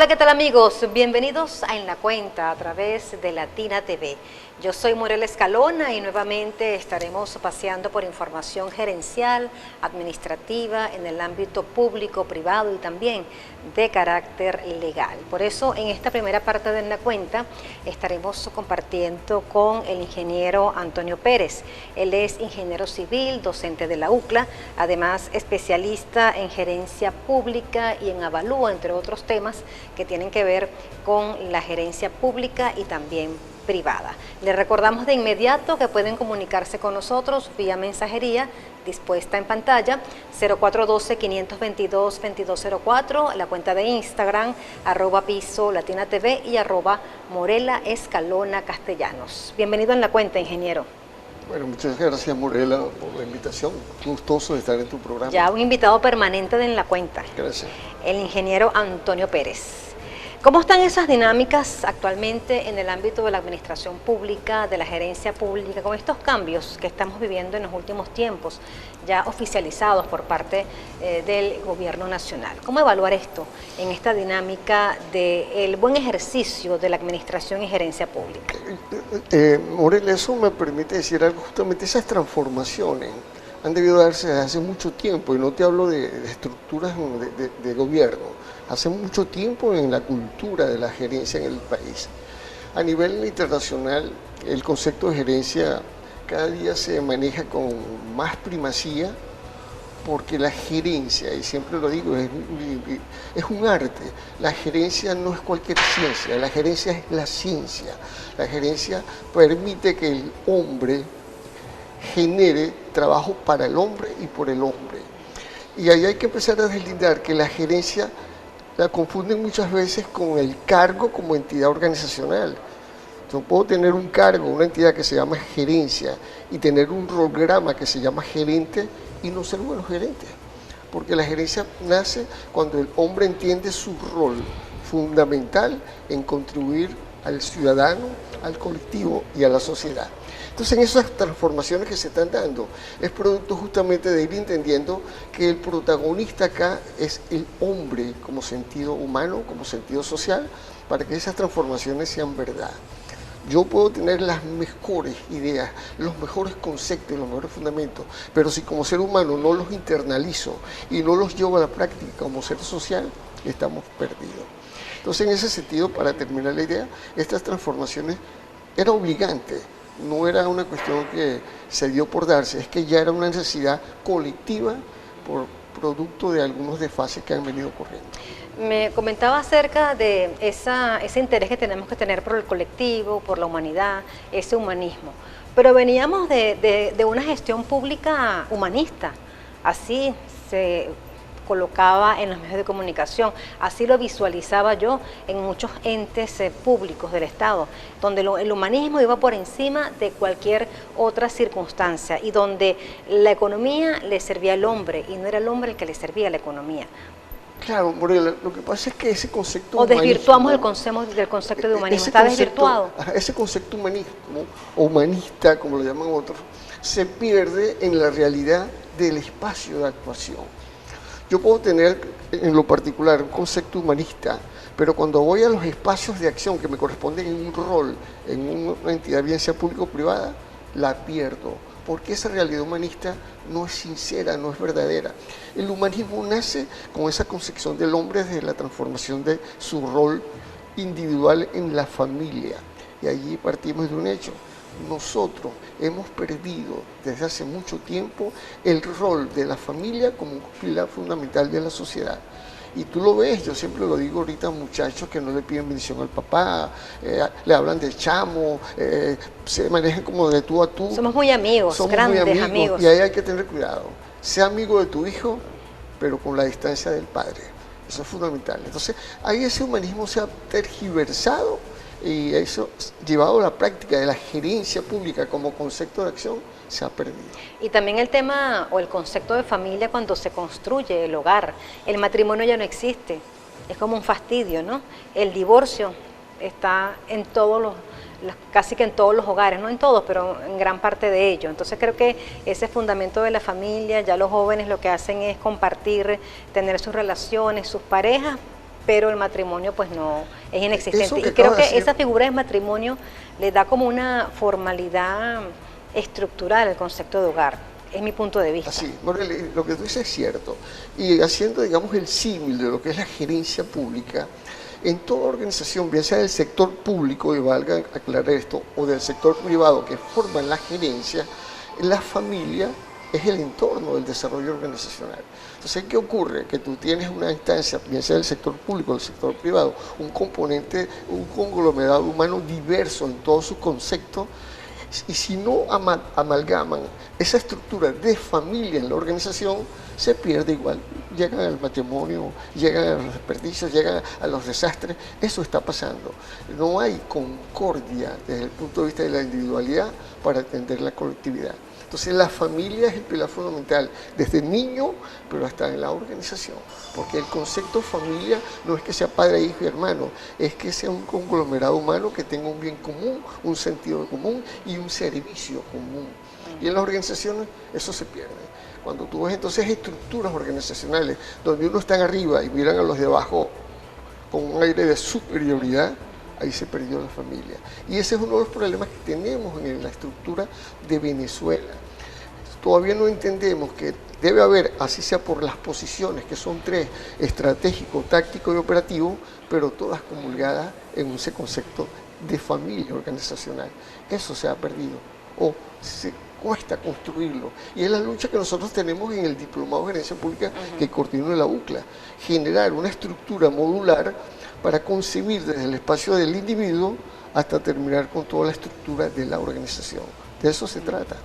Hola, ¿qué tal amigos? Bienvenidos a En la Cuenta a través de Latina TV. Yo soy Morela Escalona y nuevamente estaremos paseando por información gerencial, administrativa, en el ámbito público, privado y también de carácter legal. Por eso, en esta primera parte de En la Cuenta estaremos compartiendo con el ingeniero Antonio Pérez. Él es ingeniero civil, docente de la UCLA, además especialista en gerencia pública y en avalúo, entre otros temas que tienen que ver con la gerencia pública y también privada. Les recordamos de inmediato que pueden comunicarse con nosotros vía mensajería dispuesta en pantalla 0412-522-2204, la cuenta de Instagram @piso Latina TV y @Morela Escalona Castellanos. Bienvenido en la cuenta, ingeniero. Bueno, muchas gracias, Morela, por la invitación. Gustoso de estar en tu programa. Ya un invitado permanente de En la Cuenta. Gracias. El ingeniero Antonio Pérez. ¿Cómo están esas dinámicas actualmente en el ámbito de la administración pública, de la gerencia pública, con estos cambios que estamos viviendo en los últimos tiempos, ya oficializados por parte del gobierno nacional? ¿Cómo evaluar esto en esta dinámica del buen ejercicio de la administración y gerencia pública? Morela, eso me permite decir algo, justamente esas transformaciones han debido darse desde hace mucho tiempo, y no te hablo de estructuras de gobierno, hace mucho tiempo en la cultura de la gerencia en el país. A nivel internacional, el concepto de gerencia cada día se maneja con más primacía, porque la gerencia, y siempre lo digo, es un arte. La gerencia no es cualquier ciencia, la gerencia es la ciencia. La gerencia permite que el hombre genere trabajo para el hombre y por el hombre. Y ahí hay que empezar a deslindar que la gerencia la confunden muchas veces con el cargo como entidad organizacional. Yo puedo tener un cargo, una entidad que se llama gerencia, y tener un programa que se llama gerente y no ser buenos gerentes. Porque la gerencia nace cuando el hombre entiende su rol fundamental en contribuir al ciudadano, al colectivo y a la sociedad. Entonces, en esas transformaciones que se están dando, es producto justamente de ir entendiendo que el protagonista acá es el hombre como sentido humano, como sentido social, para que esas transformaciones sean verdad. Yo puedo tener las mejores ideas, los mejores conceptos y los mejores fundamentos, pero si como ser humano no los internalizo y no los llevo a la práctica como ser social, estamos perdidos. Entonces, en ese sentido, para terminar la idea, estas transformaciones eran obligantes. No era una cuestión que se dio por darse, es que ya era una necesidad colectiva por producto de algunos desfases que han venido ocurriendo. Me comentaba acerca de ese interés que tenemos que tener por el colectivo, por la humanidad, ese humanismo. Pero veníamos de una gestión pública humanista, así se colocaba en los medios de comunicación, así lo visualizaba yo en muchos entes públicos del Estado, donde el humanismo iba por encima de cualquier otra circunstancia y donde la economía le servía al hombre y no era el hombre el que le servía a la economía. Claro, Morela, lo que pasa es que ese concepto o desvirtuamos el concepto de humanismo, está desvirtuado. Ese concepto humanismo, o humanista, como lo llaman otros, se pierde en la realidad del espacio de actuación. Yo puedo tener en lo particular un concepto humanista, pero cuando voy a los espacios de acción que me corresponden en un rol, en una entidad, bien sea pública o privada, la pierdo, porque esa realidad humanista no es sincera, no es verdadera. El humanismo nace con esa concepción del hombre desde la transformación de su rol individual en la familia, y allí partimos de un hecho. Nosotros hemos perdido desde hace mucho tiempo el rol de la familia como un pilar fundamental de la sociedad. Y tú lo ves, yo siempre lo digo ahorita a muchachos que no le piden bendición al papá, le hablan de chamo, se manejan como de tú a tú. Somos muy amigos, somos grandes muy amigos. Y ahí hay que tener cuidado. Sea amigo de tu hijo, pero con la distancia del padre. Eso es fundamental. Entonces, ahí ese humanismo se ha tergiversado y eso, llevado a la práctica de la gerencia pública como concepto de acción, se ha perdido. Y también el tema o el concepto de familia cuando se construye el hogar. El matrimonio ya no existe, es como un fastidio, ¿no? El divorcio está en casi que en todos los hogares, no en todos, pero en gran parte de ellos. Entonces creo que ese fundamento de la familia, ya los jóvenes lo que hacen es compartir, tener sus relaciones, sus parejas, pero el matrimonio pues no es inexistente. Y acabas creo de que decir, esa figura del matrimonio le da como una formalidad estructural al concepto de hogar, es mi punto de vista. así, Morel, lo que tú dices es cierto. Y haciendo, digamos, el símil de lo que es la gerencia pública, en toda organización, bien sea del sector público, y valga aclarar esto, o del sector privado que forman la gerencia, la familia es el entorno del desarrollo organizacional. Entonces, ¿qué ocurre? Que tú tienes una instancia, bien sea del sector público o del sector privado, un componente, un conglomerado humano diverso en todos sus conceptos, y si no amalgaman esa estructura de familia en la organización, se pierde igual. Llegan al matrimonio, llegan a los desperdicios, llegan a los desastres. Eso está pasando. No hay concordia desde el punto de vista de la individualidad para atender la colectividad. Entonces la familia es el pilar fundamental, desde niño, pero hasta en la organización, porque el concepto familia no es que sea padre, hijo y hermano, es que sea un conglomerado humano que tenga un bien común, un sentido común y un servicio común. Y en las organizaciones eso se pierde. Cuando tú ves entonces estructuras organizacionales donde uno está arriba y miran a los de abajo con un aire de superioridad, ahí se perdió la familia. Y ese es uno de los problemas que tenemos en la estructura de Venezuela. Todavía no entendemos que debe haber, así sea por las posiciones, que son tres, estratégico, táctico y operativo, pero todas comulgadas en ese concepto de familia organizacional. Eso se ha perdido, o se cuesta construirlo. Y es la lucha que nosotros tenemos en el Diplomado de Gerencia Pública que coordina la UCLA, generar una estructura modular para concebir desde el espacio del individuo hasta terminar con toda la estructura de la organización. De eso se trata.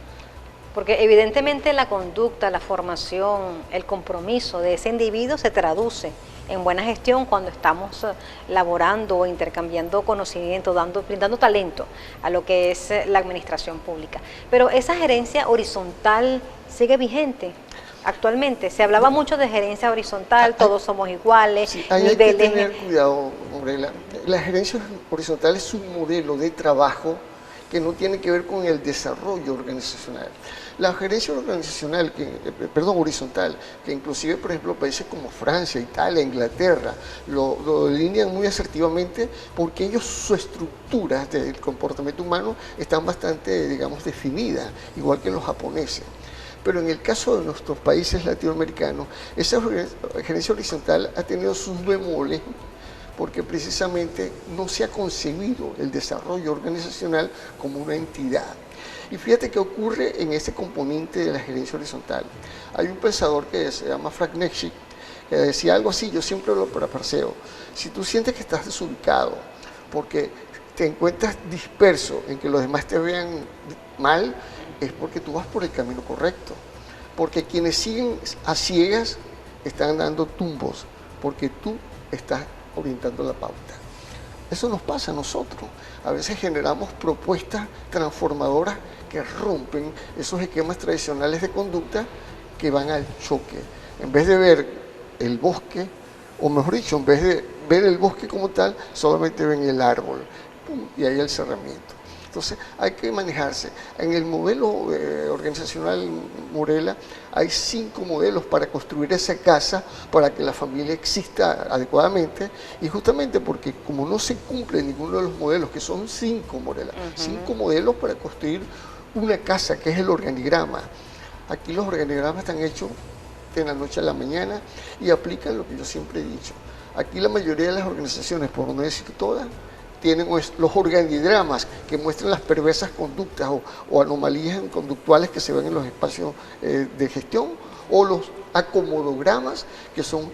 Porque evidentemente la conducta, la formación, el compromiso de ese individuo se traduce en buena gestión cuando estamos laborando o intercambiando conocimiento, brindando talento a lo que es la administración pública. Pero esa gerencia horizontal sigue vigente. Actualmente se hablaba mucho de gerencia horizontal, todos somos iguales, sí, hay que tener cuidado, Morela. La gerencia horizontal es un modelo de trabajo que no tiene que ver con el desarrollo organizacional. La gerencia organizacional, horizontal, que inclusive, por ejemplo, países como Francia, Italia, Inglaterra, lo delinean muy asertivamente porque ellos, su estructura del comportamiento humano están bastante, digamos, definidas, igual que los japoneses. Pero en el caso de nuestros países latinoamericanos, esa gerencia horizontal ha tenido sus bemoles, porque precisamente no se ha concebido el desarrollo organizacional como una entidad. Y fíjate qué ocurre en ese componente de la gerencia horizontal. Hay un pensador que se llama Frank Nexi, que decía algo así, yo siempre lo parafraseo: si tú sientes que estás desubicado porque te encuentras disperso en que los demás te vean mal, es porque tú vas por el camino correcto. Porque quienes siguen a ciegas están dando tumbos, porque tú estás orientando la pauta. Eso nos pasa a nosotros. A veces generamos propuestas transformadoras que rompen esos esquemas tradicionales de conducta que van al choque. En vez de ver el bosque, o mejor dicho, en vez de ver el bosque como tal, solamente ven el árbol. ¡Pum! Y ahí el cerramiento. Entonces hay que manejarse. En el modelo organizacional Morela hay 5 modelos para construir esa casa para que la familia exista adecuadamente, y justamente porque como no se cumple ninguno de los modelos, que son 5, Morela, 5 modelos para construir una casa, que es el organigrama. Aquí los organigramas están hechos de la noche a la mañana y aplican lo que yo siempre he dicho. Aquí la mayoría de las organizaciones, por no decir todas, tienen los organigramas que muestran las perversas conductas o anomalías conductuales que se ven en los espacios de gestión, o los acomodogramas, que son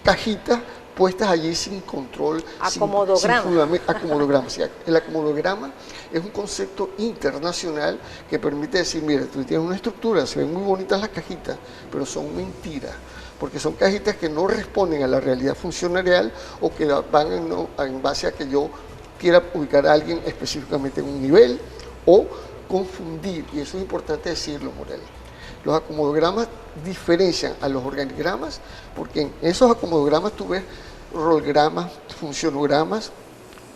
cajitas puestas allí sin control. Acomodogramas. El acomodograma es un concepto internacional que permite decir, mira, tú tienes una estructura, se ven muy bonitas las cajitas, pero son mentiras, porque son cajitas que no responden a la realidad funcionarial, o que van en base a que yo quiera ubicar a alguien específicamente en un nivel, o confundir, y eso es importante decirlo, Morel. Los acomodogramas diferencian a los organigramas, porque en esos acomodogramas tú ves rolgramas, funcionogramas,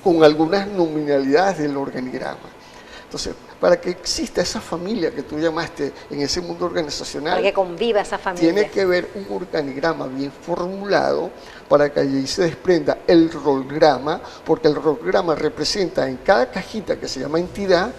con algunas nominalidades del organigrama. Entonces, para que exista esa familia que tú llamaste en ese mundo organizacional. Para que conviva esa familia. Tiene que haber un organigrama bien formulado para que allí se desprenda el rolgrama, porque el rolgrama representa en cada cajita que se llama entidad,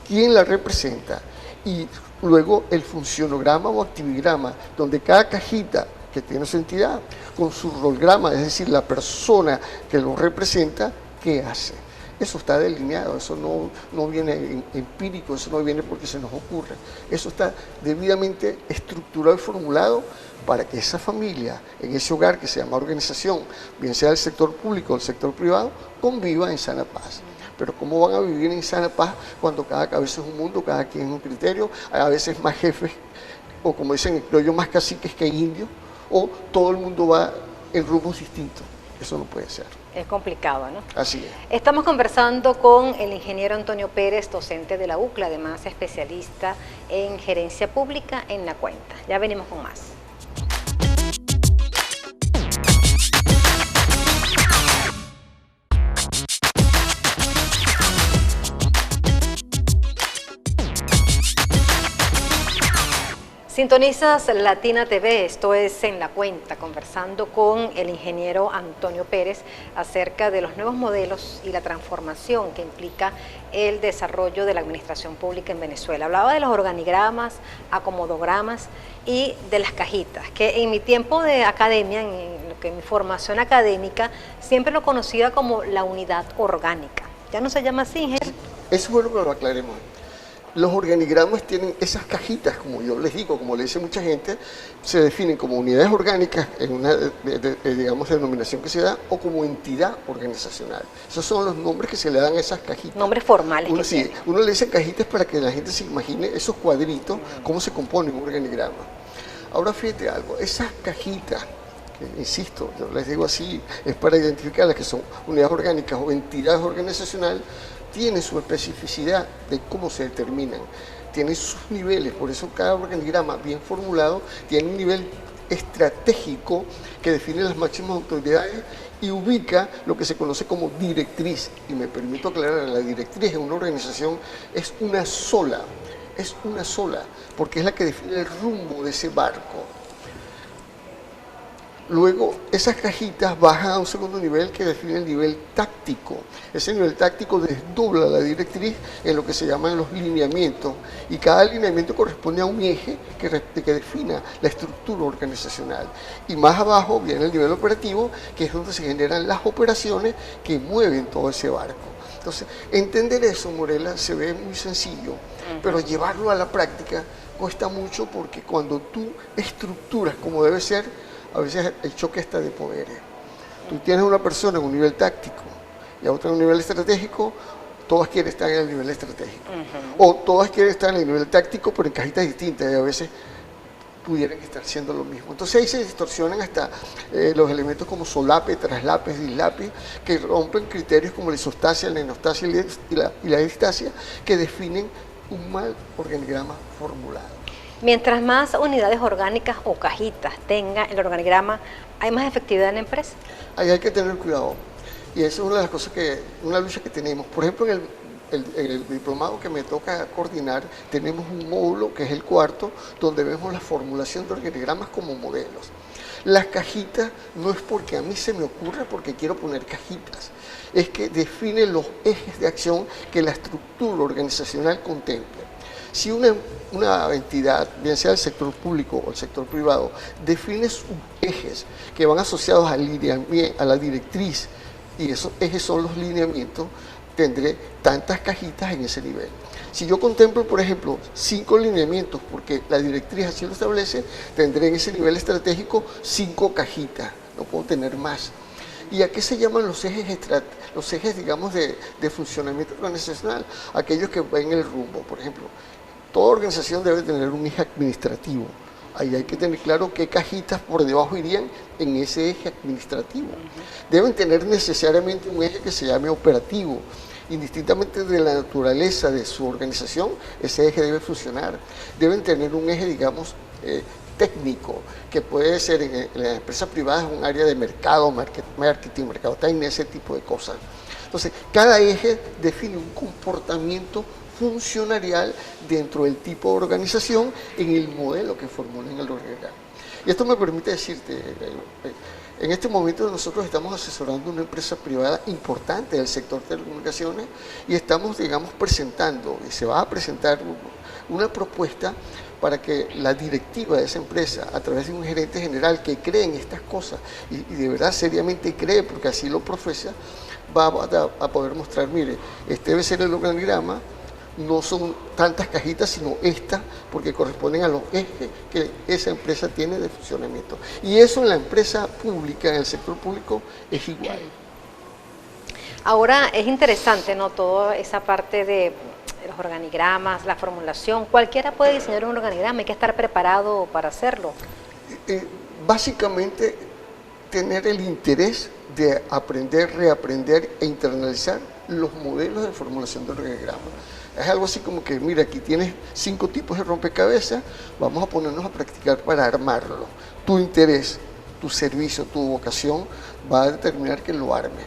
quién la representa. Y luego el funcionograma o activigrama, donde cada cajita que tiene su entidad, con su rolgrama, es decir, la persona que lo representa, ¿qué hace? Eso está delineado, eso no viene empírico, eso no viene porque se nos ocurre. Eso está debidamente estructurado y formulado para que esa familia, en ese hogar que se llama organización, bien sea el sector público o el sector privado, conviva en sana paz. Pero ¿cómo van a vivir en sana paz cuando cada cabeza es un mundo, cada quien es un criterio, a veces más jefes, o como dicen en criollo, más caciques que indios, o todo el mundo va en rumbos distintos? Eso no puede ser. Es complicado, ¿no? Así es. Estamos conversando con el ingeniero Antonio Pérez, docente de la UCLA, además especialista en gerencia pública en La Cuenta. Ya venimos con más. Sintonizas Latina TV, esto es En La Cuenta, conversando con el ingeniero Antonio Pérez acerca de los nuevos modelos y la transformación que implica el desarrollo de la administración pública en Venezuela. Hablaba de los organigramas, acomodogramas y de las cajitas, que en mi tiempo de academia, en mi formación académica, siempre lo conocía como la unidad orgánica. ¿Ya no se llama así, ingeniero? Eso es bueno que lo aclaremos. Los organigramas tienen esas cajitas, como yo les digo, como le dice mucha gente, se definen como unidades orgánicas en una, digamos, denominación que se da, o como entidad organizacional. Esos son los nombres que se le dan a esas cajitas. Nombres formales. Uno le dice cajitas para que la gente se imagine esos cuadritos, cómo se compone un organigrama. Ahora fíjate algo, esas cajitas, que insisto, yo les digo así, es para identificar las que son unidades orgánicas o entidades organizacionales, tienen su especificidad de cómo se determinan, tienen sus niveles, por eso cada organigrama bien formulado tiene un nivel estratégico que define las máximas autoridades y ubica lo que se conoce como directriz. Y me permito aclarar, la directriz en una organización es una sola, porque es la que define el rumbo de ese barco. Luego, esas cajitas bajan a un segundo nivel que define el nivel táctico. Ese nivel táctico desdobla la directriz en lo que se llaman los lineamientos, y cada lineamiento corresponde a un eje que defina la estructura organizacional. Y más abajo viene el nivel operativo, que es donde se generan las operaciones que mueven todo ese barco. Entonces, entender eso, Morela, se ve muy sencillo, pero llevarlo a la práctica cuesta mucho, porque cuando tú estructuras como debe ser, a veces el choque está de poderes. Tú tienes una persona en un nivel táctico y a otra en un nivel estratégico, todas quieren estar en el nivel estratégico. O todas quieren estar en el nivel táctico, pero en cajitas distintas, y a veces pudieran estar siendo lo mismo. Entonces ahí se distorsionan hasta los elementos como solape, traslape, dislape, que rompen criterios como la isostasia, la enostasia y la distasia, que definen un mal organigrama formulado. Mientras más unidades orgánicas o cajitas tenga el organigrama, ¿hay más efectividad en la empresa? Ahí hay que tener cuidado. Y eso es una de las cosas una lucha que tenemos. Por ejemplo, en el diplomado que me toca coordinar, tenemos un módulo, que es el cuarto, donde vemos la formulación de organigramas como modelos. Las cajitas no es porque a mí se me ocurra, porque quiero poner cajitas. Es que define los ejes de acción que la estructura organizacional contempla. Si una entidad, bien sea el sector público o el sector privado, define sus ejes que van asociados a la directriz, y esos ejes son los lineamientos, tendré tantas cajitas en ese nivel. Si yo contemplo, por ejemplo, 5 lineamientos, porque la directriz así lo establece, tendré en ese nivel estratégico 5 cajitas, no puedo tener más. ¿Y a qué se llaman los ejes, digamos, de funcionamiento organizacional? Aquellos que ven el rumbo. Por ejemplo, toda organización debe tener un eje administrativo. Ahí hay que tener claro qué cajitas por debajo irían en ese eje administrativo. Deben tener necesariamente un eje que se llame operativo. Indistintamente de la naturaleza de su organización, ese eje debe funcionar. Deben tener un eje, digamos, técnico, que puede ser en la empresa privada, es un área de mercado, marketing, mercadotecnia, ese tipo de cosas. Entonces, cada eje define un comportamiento funcionarial dentro del tipo de organización en el modelo que formula en el organigrama. Y esto me permite decirte, en este momento nosotros estamos asesorando una empresa privada importante del sector de telecomunicaciones y estamos, digamos, presentando, y se va a presentar una propuesta para que la directiva de esa empresa, a través de un gerente general que cree en estas cosas y de verdad seriamente cree, porque así lo profesa, va a poder mostrar, mire, este debe ser el organigrama, no son tantas cajitas, sino estas, porque corresponden a los ejes que esa empresa tiene de funcionamiento. Y eso en la empresa pública, en el sector público, es igual. Ahora es interesante, ¿no? Toda esa parte de los organigramas, la formulación. Cualquiera puede diseñar un organigrama, hay que estar preparado para hacerlo. Básicamente, tener el interés de aprender, reaprender e internalizar los modelos de formulación de organigrama. Es algo así como que, mira, aquí tienes 5 tipos de rompecabezas, vamos a ponernos a practicar para armarlo. Tu interés, tu servicio, tu vocación va a determinar que lo armes.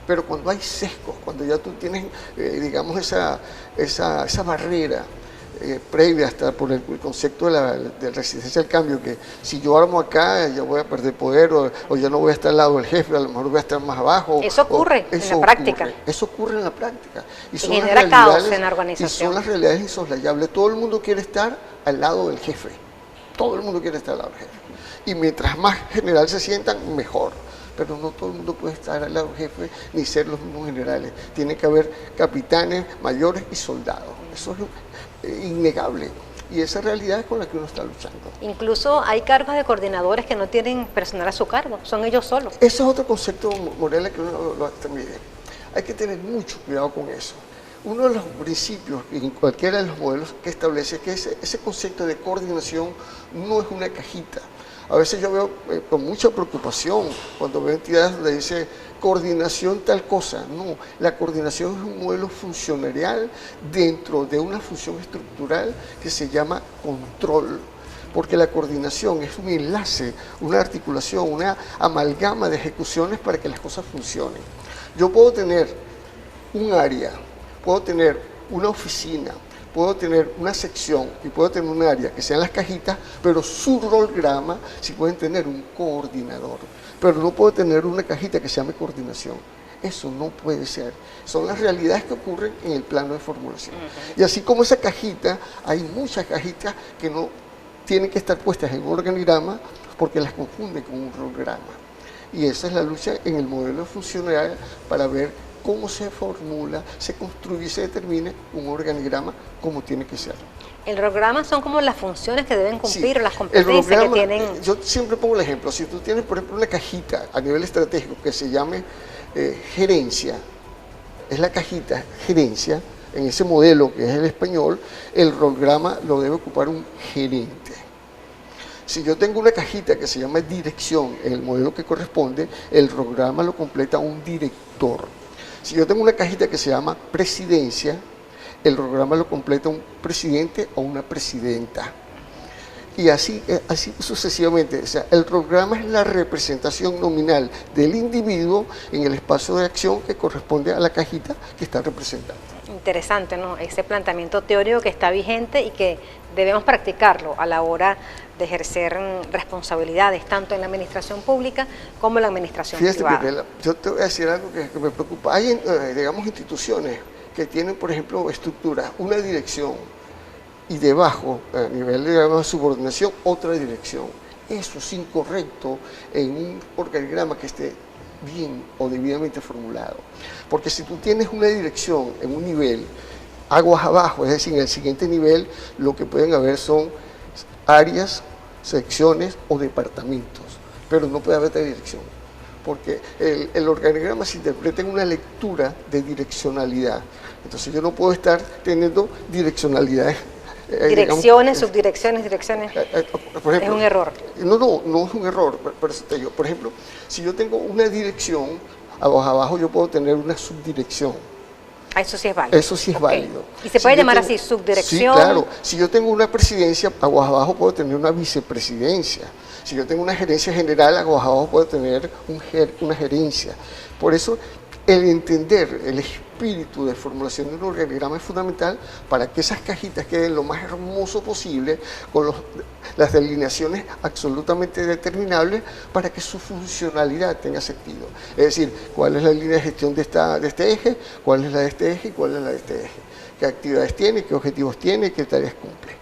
Pero cuando hay sesgos, cuando ya tú tienes, digamos, esa barrera previa hasta por el concepto de resistencia al cambio, que si yo armo acá ya voy a perder poder o ya no voy a estar al lado del jefe, a lo mejor voy a estar más abajo. Eso ocurre en la práctica. Eso ocurre en la práctica. Y genera caos en la organización. Y son las realidades insoslayables. Todo el mundo quiere estar al lado del jefe. Todo el mundo quiere estar al lado del jefe. Y mientras más general se sientan, mejor. Pero no todo el mundo puede estar al lado del jefe ni ser los mismos generales. Tiene que haber capitanes, mayores y soldados. Eso es innegable. Y esa realidad es con la que uno está luchando. Incluso hay cargos de coordinadores que no tienen personal a su cargo, son ellos solos. Ese es otro concepto, Morela, que uno lo mide. Hay que tener mucho cuidado con eso. Uno de los principios en cualquiera de los modelos que establece es que ese concepto de coordinación no es una cajita. A veces yo veo con mucha preocupación cuando veo entidades donde dice coordinación tal cosa. No, la coordinación es un modelo funcionarial dentro de una función estructural que se llama control. Porque la coordinación es un enlace, una articulación, una amalgama de ejecuciones para que las cosas funcionen. Yo puedo tener un área, puedo tener una oficina, puedo tener una sección y puedo tener un área que sean las cajitas, pero su rolograma sí pueden tener un coordinador. Pero no puedo tener una cajita que se llame coordinación. Eso no puede ser. Son las realidades que ocurren en el plano de formulación. Y así como esa cajita, hay muchas cajitas que no tienen que estar puestas en un organigrama porque las confunden con un rolograma. Y esa es la lucha en el modelo funcional para ver cómo se formula, se construye y se determina un organigrama como tiene que ser. El programa son como las funciones que deben cumplir, sí, o las competencias que tienen. Yo siempre pongo el ejemplo, si tú tienes, por ejemplo, una cajita a nivel estratégico que se llame gerencia, es la cajita gerencia, en ese modelo que es el español, el programa lo debe ocupar un gerente. Si yo tengo una cajita que se llama dirección, en el modelo que corresponde, el programa lo completa un director. Si yo tengo una cajita que se llama presidencia, el programa lo completa un presidente o una presidenta. Y así sucesivamente. O sea, el programa es la representación nominal del individuo en el espacio de acción que corresponde a la cajita que está representando. Interesante, ¿no? Ese planteamiento teórico que está vigente y que debemos practicarlo a la hora de ejercer responsabilidades, tanto en la administración pública como en la administración privada. Fíjate, yo te voy a decir algo que me preocupa. Hay, digamos, instituciones que tienen, por ejemplo, estructuras, una dirección y debajo, a nivel de subordinación, otra dirección. Eso es incorrecto en un organigrama que esté bien o debidamente formulado. Porque si tú tienes una dirección en un nivel, aguas abajo, es decir, en el siguiente nivel, lo que pueden haber son áreas, secciones o departamentos, pero no puede haber otra dirección, porque el organigrama se interpreta en una lectura de direccionalidad. Entonces yo no puedo estar teniendo direccionalidades. Direcciones, digamos, subdirecciones, direcciones. Por ejemplo, es un error. No es un error. Por eso te digo, por ejemplo, si yo tengo una dirección, abajo yo puedo tener una subdirección. Eso sí es válido. Eso sí es válido. ¿Y se puede llamar así, subdirección? Sí, claro. Si yo tengo una presidencia, abajo puedo tener una vicepresidencia. Si yo tengo una gerencia general, abajo puedo tener una gerencia. Por eso, el entender espíritu de formulación de un organigrama es fundamental para que esas cajitas queden lo más hermoso posible, con las delineaciones absolutamente determinables para que su funcionalidad tenga sentido. Es decir, cuál es la línea de gestión de este eje, cuál es la de este eje y cuál es la de este eje. Qué actividades tiene, qué objetivos tiene, qué tareas cumple.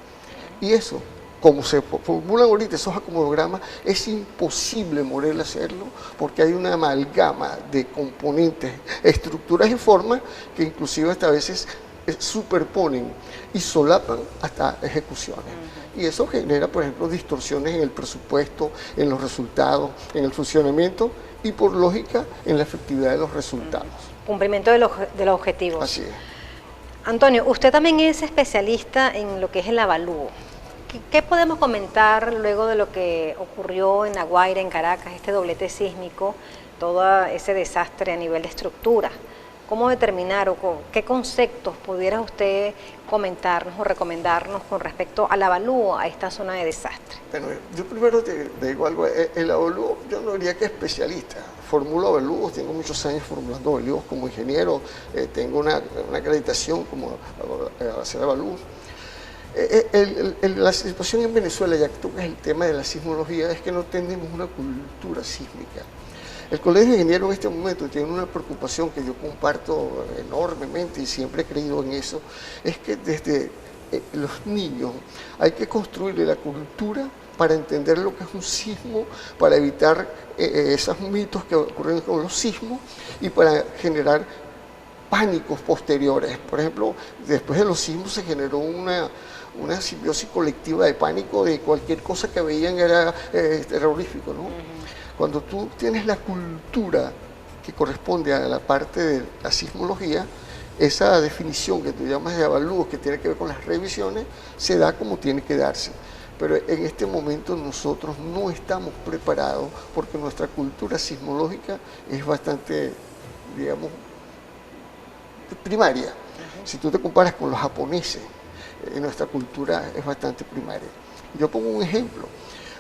Y eso, como se formulan ahorita esos acomodogramas, es imposible, Morel, hacerlo, porque hay una amalgama de componentes, estructuras y formas que inclusive hasta a veces superponen y solapan hasta ejecuciones. Y eso genera, por ejemplo, distorsiones en el presupuesto, en los resultados, en el funcionamiento y, por lógica, en la efectividad de los resultados. Cumplimiento de los objetivos. Así es. Antonio, usted también es especialista en lo que es el avalúo. ¿Qué podemos comentar luego de lo que ocurrió en La Guaira, en Caracas, este doblete sísmico, todo ese desastre a nivel de estructura? ¿Cómo determinar o qué conceptos pudiera usted comentarnos o recomendarnos con respecto al avalúo a esta zona de desastre? Bueno, yo primero te digo algo, el avalúo yo no diría que es especialista, formulo avalúos, tengo muchos años formulando avalúos como ingeniero, tengo una acreditación como hacer avalúos. La situación en Venezuela, ya que tocas el tema de la sismología, es que no tenemos una cultura sísmica. El Colegio de Ingenieros en este momento tiene una preocupación que yo comparto enormemente y siempre he creído en eso, es que desde los niños hay que construirle la cultura para entender lo que es un sismo, para evitar esos mitos que ocurren con los sismos y para generar pánicos posteriores. Por ejemplo, después de los sismos se generó una simbiosis colectiva de pánico de cualquier cosa que veían era terrorífico, ¿no? Cuando tú tienes la cultura que corresponde a la parte de la sismología, esa definición que tú llamas de avalúos, que tiene que ver con las revisiones, se da como tiene que darse. Pero en este momento nosotros no estamos preparados porque nuestra cultura sismológica es bastante, digamos, primaria. Si tú te comparas con los japoneses, nuestra cultura es bastante primaria. Yo pongo un ejemplo,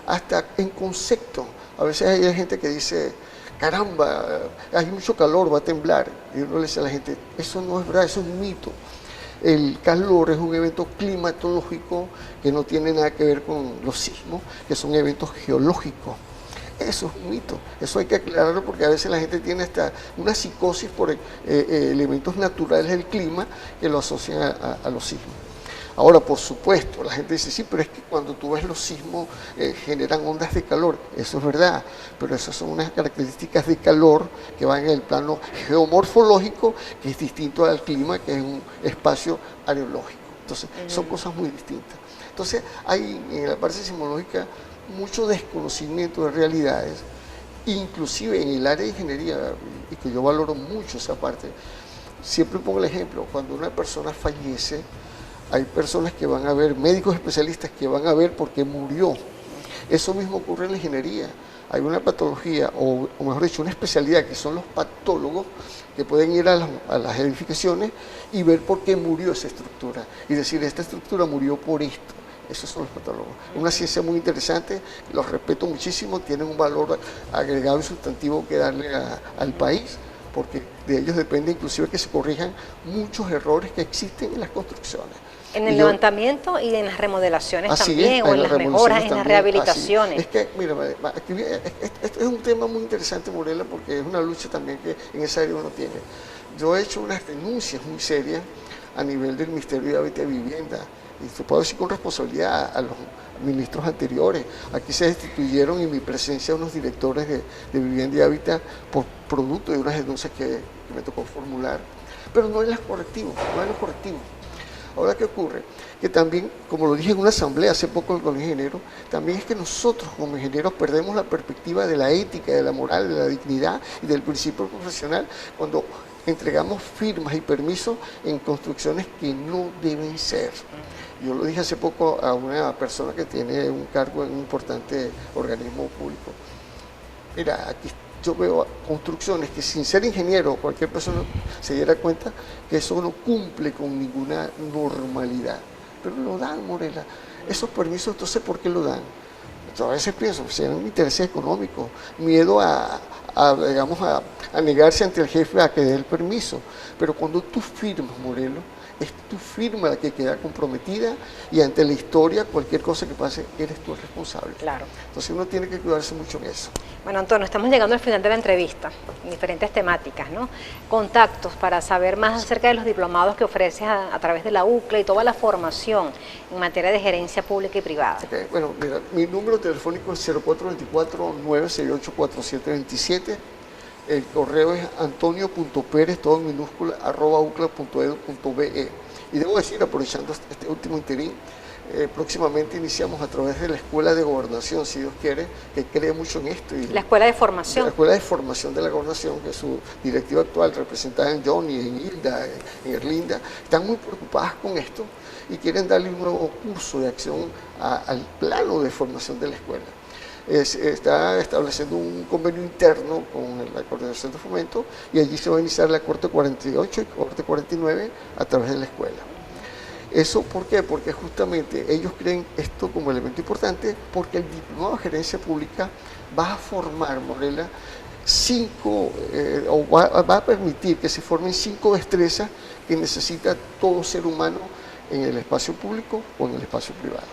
hasta en concepto, a veces hay gente que dice, caramba, hay mucho calor, va a temblar, y uno le dice a la gente, eso no es verdad, eso es un mito. El calor es un evento climatológico que no tiene nada que ver con los sismos, que son eventos geológicos. Eso es un mito, eso hay que aclararlo porque a veces la gente tiene hasta una psicosis por elementos naturales del clima que lo asocian a los sismos. Ahora, por supuesto, la gente dice, sí, pero es que cuando tú ves los sismos generan ondas de calor. Eso es verdad, pero esas son unas características de calor que van en el plano geomorfológico, que es distinto al clima, que es un espacio areológico. Entonces, son cosas muy distintas. Entonces, hay en la parte sismológica mucho desconocimiento de realidades, inclusive en el área de ingeniería, y que yo valoro mucho esa parte. Siempre pongo el ejemplo, cuando una persona fallece, hay personas que van a ver, médicos especialistas que van a ver porque murió. Eso mismo ocurre en la ingeniería. Hay una patología, o mejor dicho, una especialidad que son los patólogos, que pueden ir a las edificaciones y ver por qué murió esa estructura. Y decir, esta estructura murió por esto. Esos son los patólogos. Es una ciencia muy interesante, los respeto muchísimo, tienen un valor agregado y sustantivo que darle al país, porque de ellos depende inclusive que se corrijan muchos errores que existen en las construcciones. En el levantamiento y en las remodelaciones también, o en las mejoras, en las rehabilitaciones. Es que, mira, esto es un tema muy interesante, Morela, porque es una lucha también que en esa área uno tiene. Yo he hecho unas denuncias muy serias a nivel del Ministerio de Hábitat y Vivienda, y te puedo decir con responsabilidad a los ministros anteriores. Aquí se destituyeron en mi presencia unos directores de Vivienda y Hábitat por producto de unas denuncias que me tocó formular. Pero no es lo correctivo, no es lo correctivo. Ahora, ¿qué ocurre? Que también, como lo dije en una asamblea hace poco con los ingenieros, también es que nosotros como ingenieros perdemos la perspectiva de la ética, de la moral, de la dignidad y del principio profesional cuando entregamos firmas y permisos en construcciones que no deben ser. Yo lo dije hace poco a una persona que tiene un cargo en un importante organismo público. Mira, aquí yo veo construcciones que sin ser ingeniero cualquier persona se diera cuenta que eso no cumple con ninguna normalidad. Pero lo dan, Morela. Esos permisos, entonces, ¿por qué lo dan? Yo a veces pienso, sean intereses económicos, miedo digamos, a a negarse ante el jefe a que dé el permiso. Pero cuando tú firmas, Morelo, es tu firma la que queda comprometida y ante la historia, cualquier cosa que pase, eres tú el responsable. Claro. Entonces uno tiene que cuidarse mucho en eso. Bueno, Antonio, estamos llegando al final de la entrevista, en diferentes temáticas, ¿no? Contactos para saber más acerca de los diplomados que ofreces a través de la UCLA y toda la formación en materia de gerencia pública y privada. Okay. Bueno, mira, mi número telefónico es 0424-968-4727. El correo es antonio.perez, todo en minúscula, @ucla.edu.be. Y debo decir, aprovechando este último interín, próximamente iniciamos a través de la Escuela de Gobernación, si Dios quiere, que cree mucho en esto. Y la Escuela de Formación. La Escuela de Formación de la Gobernación, que es su directiva actual, representada en Johnny, en Hilda, en Erlinda, están muy preocupadas con esto y quieren darle un nuevo curso de acción al plano de formación de la escuela. Está estableciendo un convenio interno con la Coordinación de Fomento y allí se va a iniciar la Corte 48 y Corte 49 a través de la escuela. ¿Eso por qué? Porque justamente ellos creen esto como elemento importante porque el diplomado de gerencia pública va a formar, Morela, va a permitir que se formen 5 destrezas que necesita todo ser humano en el espacio público o en el espacio privado.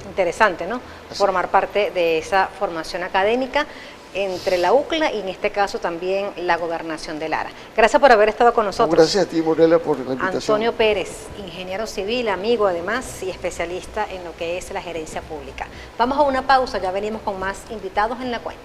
Interesante, ¿no? Así. Formar parte de esa formación académica entre la UCLA y en este caso también la Gobernación de Lara. Gracias por haber estado con nosotros. Gracias a ti, Morela, por la invitación. Antonio Pérez, ingeniero civil, amigo además y especialista en lo que es la gerencia pública. Vamos a una pausa, ya venimos con más invitados en la cuenta.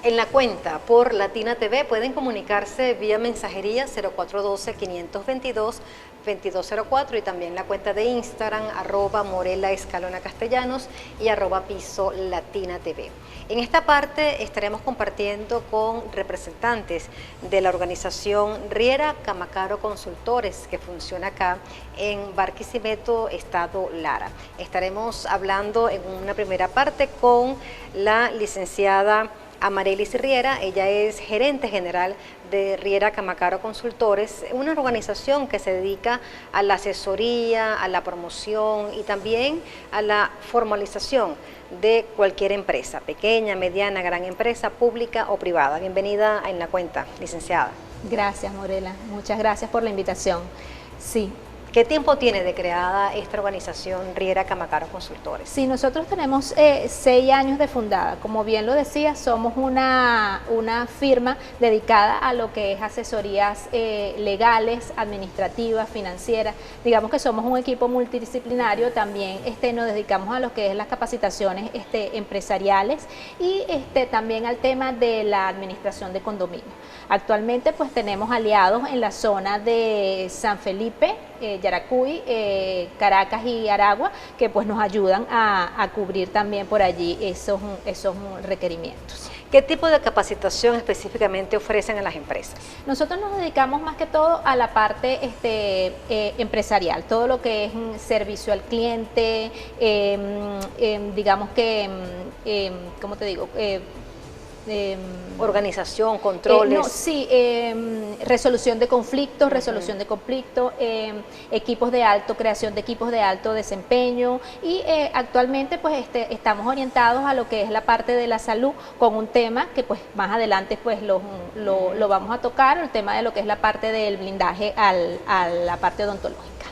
En la cuenta por Latina TV pueden comunicarse vía mensajería 0412-522-2204 y también la cuenta de Instagram @morelaescalonacastellanos y @pisolatinatv. En esta parte estaremos compartiendo con representantes de la organización Riera Camacaro Consultores que funciona acá en Barquisimeto, Estado Lara. Estaremos hablando en una primera parte con la licenciada Amarelis Riera. Ella es gerente general de Riera Camacaro Consultores, una organización que se dedica a la asesoría, a la promoción y también a la formalización de cualquier empresa, pequeña, mediana, gran empresa, pública o privada. Bienvenida a En la Cuenta, licenciada. Gracias, Morela. Muchas gracias por la invitación. Sí. ¿Qué tiempo tiene de creada esta organización Riera Camacaro Consultores? Sí, nosotros tenemos 6 años de fundada. Como bien lo decía, somos una firma dedicada a lo que es asesorías legales, administrativas, financieras. Digamos que somos un equipo multidisciplinario. También nos dedicamos a lo que es las capacitaciones empresariales y también al tema de la administración de condominios. Actualmente pues tenemos aliados en la zona de San Felipe, Yaracuy, Caracas y Aragua, que pues nos ayudan a cubrir también por allí esos requerimientos. ¿Qué tipo de capacitación específicamente ofrecen a las empresas? Nosotros nos dedicamos más que todo a la parte empresarial, todo lo que es servicio al cliente, digamos que, ¿cómo te digo? Organización, controles. Sí, resolución de conflictos, equipos de creación de equipos de alto desempeño y actualmente pues estamos orientados a lo que es la parte de la salud con un tema que pues más adelante pues lo vamos a tocar, el tema de lo que es la parte del blindaje a la parte odontológica.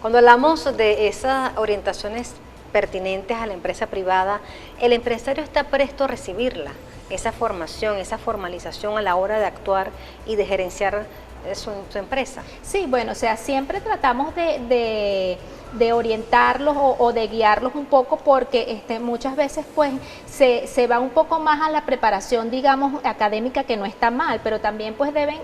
Cuando hablamos de esas orientaciones pertinentes a la empresa privada, el empresario está presto a recibirla, esa formación, esa formalización a la hora de actuar y de gerenciar su empresa. Sí, bueno, o sea, siempre tratamos de orientarlos o de guiarlos un poco porque muchas veces pues se va un poco más a la preparación, digamos, académica, que no está mal, pero también pues deben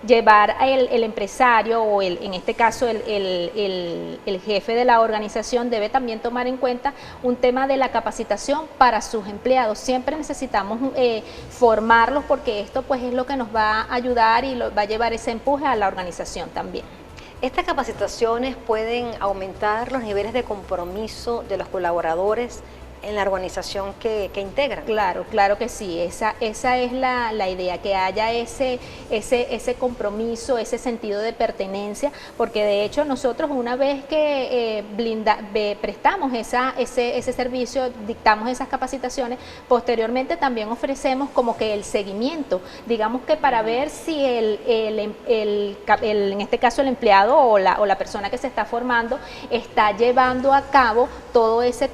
llevar el empresario o en este caso el jefe de la organización debe también tomar en cuenta un tema de la capacitación para sus empleados. Siempre necesitamos formarlos porque esto pues es lo que nos va a ayudar y va a llevar ese empuje a la organización también. Estas capacitaciones pueden aumentar los niveles de compromiso de los colaboradores en la organización que integran. Claro, claro que sí, esa es la idea, que haya ese compromiso, ese sentido de pertenencia, porque de hecho nosotros una vez que prestamos ese servicio, dictamos esas capacitaciones, posteriormente también ofrecemos como que el seguimiento, digamos que para ver si en este caso el empleado o la persona que se está formando está llevando a cabo todo esos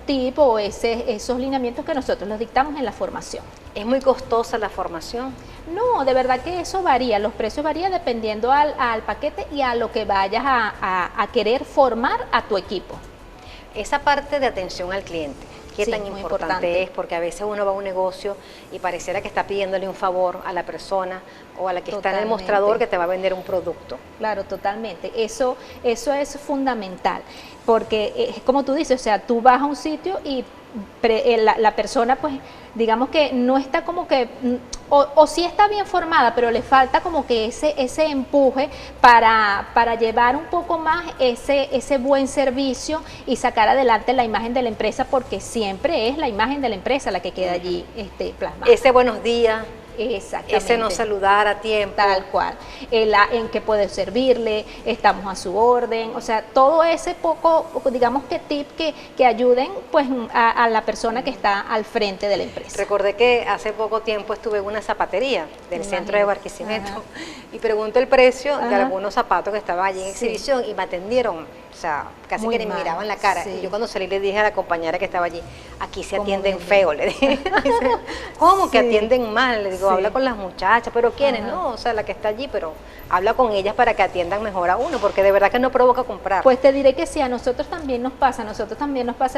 tips o esos lineamientos que nosotros los dictamos en la formación. ¿Es muy costosa la formación? No, de verdad que eso varía, los precios varían dependiendo al paquete y a lo que vayas a querer formar a tu equipo. Esa parte de atención al cliente, ¿qué Sí, tan muy importante es? Porque a veces uno va a un negocio y pareciera que está pidiéndole un favor a la persona o a la que está en el mostrador que te va a vender un producto. Claro, totalmente. Eso es fundamental, porque como tú dices, o sea, tú vas a un sitio y la persona, pues, digamos que no está como que, o sí está bien formada, pero le falta como que ese empuje para llevar un poco más ese buen servicio y sacar adelante la imagen de la empresa, porque siempre es la imagen de la empresa la que queda allí plasmada. Ese buenos días. Exactamente. Ese no saludar a tiempo. Tal cual. En qué puede servirle, estamos a su orden, o sea, todo ese poco, digamos que tip que ayuden pues a la persona que está al frente de la empresa. Recordé que hace poco tiempo estuve en una zapatería del centro de Barquisimeto. Ajá. Y pregunté el precio de algunos zapatos que estaban allí en exhibición y me atendieron, o sea, casi muy que ni me miraban la cara. Sí. Y yo cuando salí le dije a la compañera que estaba allí, aquí se atienden feo, le dije. ¿Cómo que atienden mal? Le digo, habla con las muchachas, pero ¿quiénes? No, o sea, la que está allí, pero habla con ellas para que atiendan mejor a uno, porque de verdad que no provoca comprar. Pues te diré que sí, a nosotros también nos pasa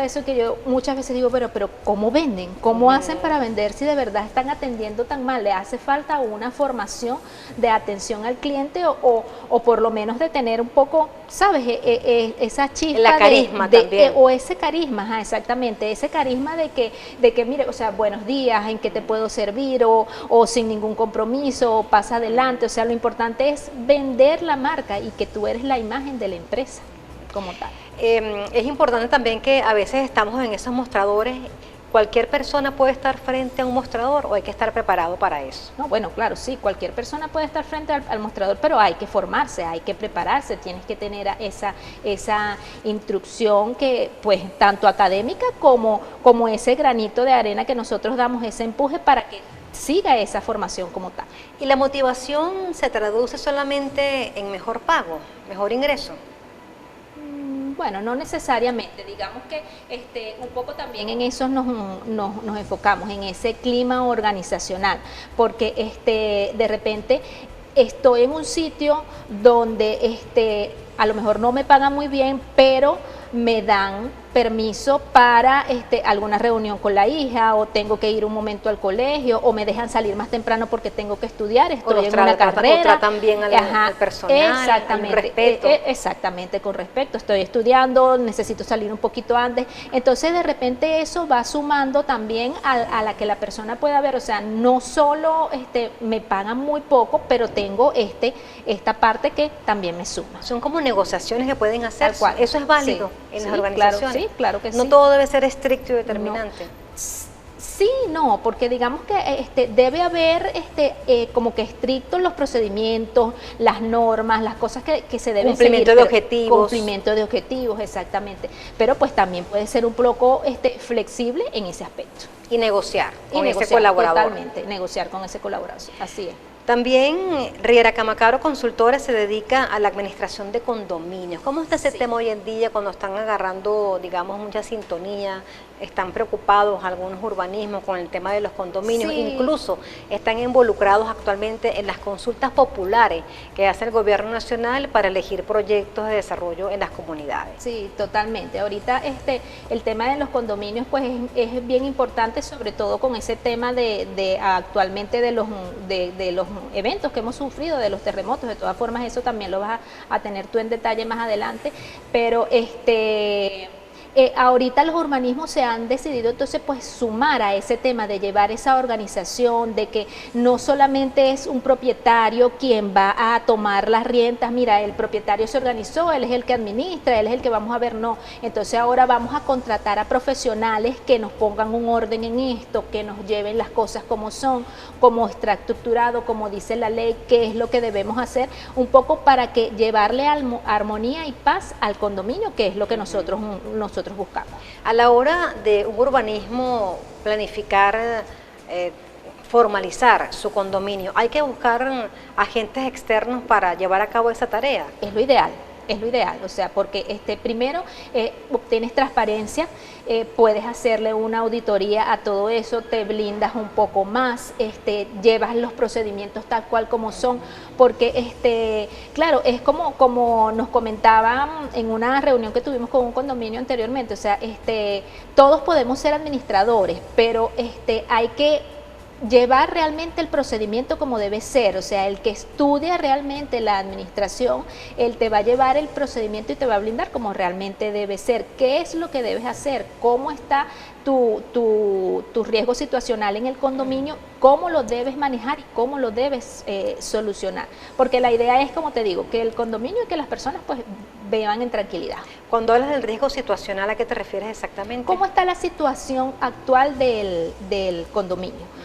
eso que yo muchas veces digo, pero ¿cómo venden? ¿Cómo hacen para vender si de verdad están atendiendo tan mal? ¿Le hace falta una formación de atención al cliente o por lo menos de tener un poco, ¿sabes? Esa chispa. La carisma también. O ese carisma, exactamente, ese carisma de que mire, o sea, buenos días, en qué te puedo servir o sin ningún compromiso, o pasa adelante, o sea, lo importante es vender la marca y que tú eres la imagen de la empresa como tal. Es importante también que a veces estamos en esos mostradores. ¿Cualquier persona puede estar frente a un mostrador o hay que estar preparado para eso? No, bueno, claro, sí, cualquier persona puede estar frente al mostrador, pero hay que formarse, hay que prepararse, tienes que tener esa instrucción que, pues, tanto académica como ese granito de arena que nosotros damos, ese empuje para que siga esa formación como tal. ¿Y la motivación se traduce solamente en mejor pago, mejor ingreso? Bueno, no necesariamente, digamos que un poco también en eso nos enfocamos, en ese clima organizacional, porque de repente estoy en un sitio donde a lo mejor no me pagan muy bien, pero me dan permiso para alguna reunión con la hija, o tengo que ir un momento al colegio, o me dejan salir más temprano porque tengo que estudiar, estoy en una carrera. O tratan bien al personal, exactamente, con respeto. Exactamente, con respeto, estoy estudiando, necesito salir un poquito antes, entonces de repente eso va sumando también a la que la persona pueda ver, o sea, no solo me pagan muy poco, pero tengo esta parte que también me suma. Son como negociaciones que pueden hacer, tal cual. Eso es válido en las organizaciones. Claro, sí, claro que sí. No todo debe ser estricto y determinante. No. Sí, no, porque digamos que debe haber como que estrictos los procedimientos, las normas, las cosas que se deben seguir. Cumplimiento de objetivos. Cumplimiento de objetivos, exactamente. Pero pues también puede ser un poco flexible en ese aspecto. Y negociar con ese colaborador. Totalmente, negociar con ese colaborador, así es. También Riera Camacaro Consultores se dedica a la administración de condominios. ¿Cómo está ese tema hoy en día cuando están agarrando, digamos, mucha sintonía? Están preocupados algunos urbanismos con el tema de los condominios, incluso están involucrados actualmente en las consultas populares que hace el gobierno nacional para elegir proyectos de desarrollo en las comunidades. Sí, totalmente. Ahorita el tema de los condominios pues es bien importante, sobre todo con ese tema actualmente de los eventos que hemos sufrido, de los terremotos. De todas formas eso también lo vas a tener tú en detalle más adelante, pero ahorita los urbanismos se han decidido entonces pues sumar a ese tema de llevar esa organización, de que no solamente es un propietario quien va a tomar las riendas, mira, el propietario se organizó, él es el que administra, él es el que vamos a ver, no. Entonces ahora vamos a contratar a profesionales que nos pongan un orden en esto, que nos lleven las cosas como son, como está estructurado, como dice la ley, qué es lo que debemos hacer, un poco para que llevarle armonía y paz al condominio, que es lo que nosotros buscamos. A la hora de un urbanismo planificar, formalizar su condominio, ¿hay que buscar agentes externos para llevar a cabo esa tarea? Es lo ideal, o sea, porque primero obtienes transparencia, puedes hacerle una auditoría a todo eso, te blindas un poco más, llevas los procedimientos tal cual como son, porque claro, es como nos comentaban en una reunión que tuvimos con un condominio anteriormente, o sea, todos podemos ser administradores, pero hay que llevar realmente el procedimiento como debe ser, o sea, el que estudia realmente la administración, él te va a llevar el procedimiento y te va a blindar como realmente debe ser, qué es lo que debes hacer, cómo está tu riesgo situacional en el condominio, cómo lo debes manejar y cómo lo debes solucionar, porque la idea es, como te digo, que el condominio y que las personas pues vivan en tranquilidad. Cuando hablas del riesgo situacional, ¿a qué te refieres exactamente? ¿Cómo está la situación actual del condominio?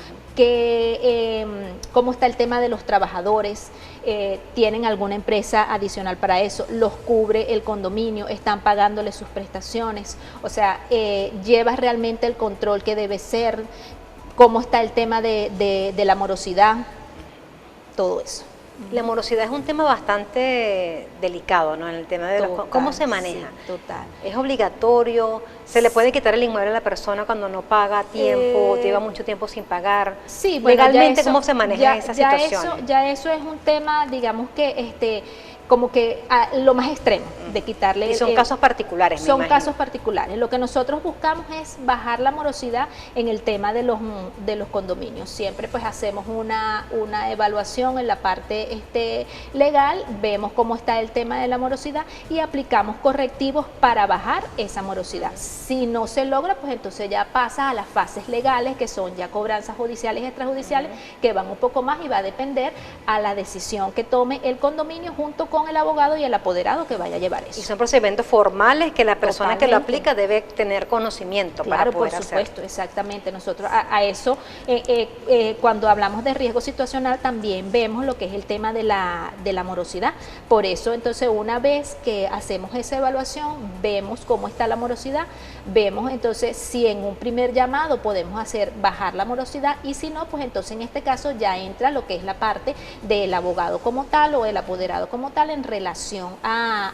Cómo está el tema de los trabajadores, tienen alguna empresa adicional para eso, los cubre el condominio, están pagándole sus prestaciones, o sea, llevas realmente el control que debe ser, cómo está el tema de la morosidad, todo eso. La morosidad es un tema bastante delicado, ¿no? En el tema de cómo se maneja. Sí, total. ¿Es obligatorio? ¿Se le puede quitar el inmueble a la persona cuando no paga a tiempo, lleva mucho tiempo sin pagar? Sí, bueno, legalmente, ¿cómo se maneja esa situación? Ya eso es un tema, digamos que como que lo más extremo de quitarle. Y son casos particulares, me imagino. Casos particulares. Lo que nosotros buscamos es bajar la morosidad en el tema de los condominios. Siempre pues hacemos una evaluación en la parte legal, vemos cómo está el tema de la morosidad y aplicamos correctivos para bajar esa morosidad. Si no se logra, pues entonces ya pasa a las fases legales, que son ya cobranzas judiciales y extrajudiciales, que van un poco más y va a depender a la decisión que tome el condominio junto con el abogado y el apoderado que vaya a llevar eso. Y son procedimientos formales que la persona que lo aplica debe tener conocimiento para poder hacer. Claro, por supuesto, exactamente. Nosotros a eso, cuando hablamos de riesgo situacional, también vemos lo que es el tema de la morosidad. Por eso, entonces, una vez que hacemos esa evaluación, vemos cómo está la morosidad, vemos entonces si en un primer llamado podemos hacer bajar la morosidad y si no, pues entonces en este caso ya entra lo que es la parte del abogado como tal o el apoderado como tal en relación a